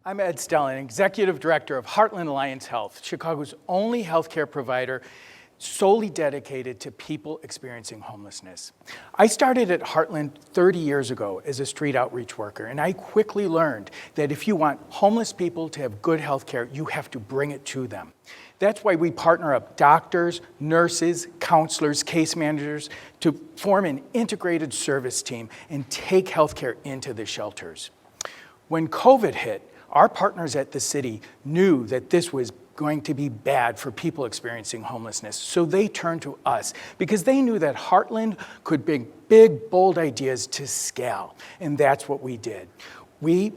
I'm Ed Stellon, Executive Director of Heartland Alliance Health, Chicago's only healthcare provider solely dedicated to people experiencing homelessness. I started at Heartland 30 years ago as a street outreach worker, and I quickly learned that if you want homeless people to have good healthcare, you have to bring it to them. That's why we partner up doctors, nurses, counselors, case managers to form an integrated service team and take healthcare into the shelters. When COVID hit, our partners at the city knew that this was going to be bad for people experiencing homelessness, so they turned to us because they knew that Heartland could bring big, bold ideas to scale, and that's what we did. We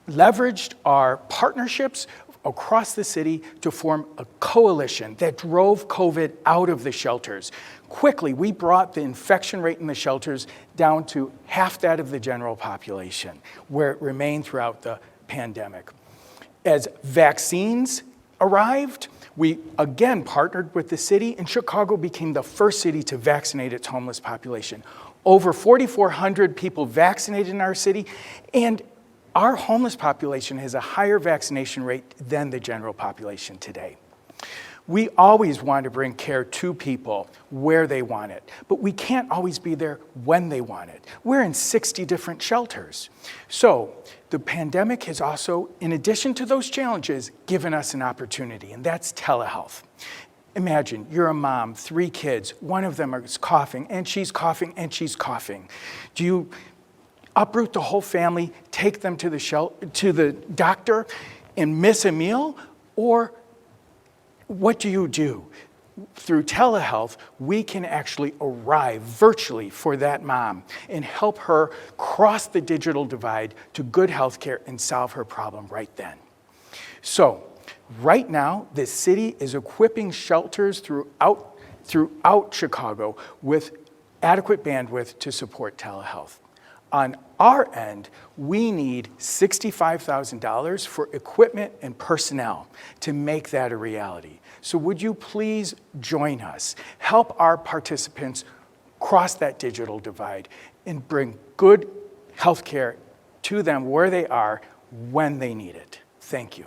leveraged our partnerships across the city to form a coalition that drove COVID out of the shelters. Quickly, we brought the infection rate in the shelters down to half that of the general population, where it remained throughout the pandemic. As vaccines arrived, we again partnered with the city, and Chicago became the first city to vaccinate its homeless population. Over 4,400 people vaccinated in our city, and our homeless population has a higher vaccination rate than the general population today. We always want to bring care to people where they want it, but we can't always be there when they want it. We're in 60 different shelters. So the pandemic has also, in addition to those challenges, given us an opportunity, and that's telehealth. Imagine you're a mom, 3 kids, one of them is coughing, and she's coughing, and she's coughing. Do you uproot the whole family, take them to the doctor, and miss a meal? Or what do you do? Through telehealth, we can actually arrive virtually for that mom and help her cross the digital divide to good healthcare and solve her problem right then. So, right now, the city is equipping shelters throughout Chicago with adequate bandwidth to support telehealth. On our end, we need $65,000 for equipment and personnel to make that a reality. So would you please join us, help our participants cross that digital divide and bring good healthcare to them where they are when they need it. Thank you.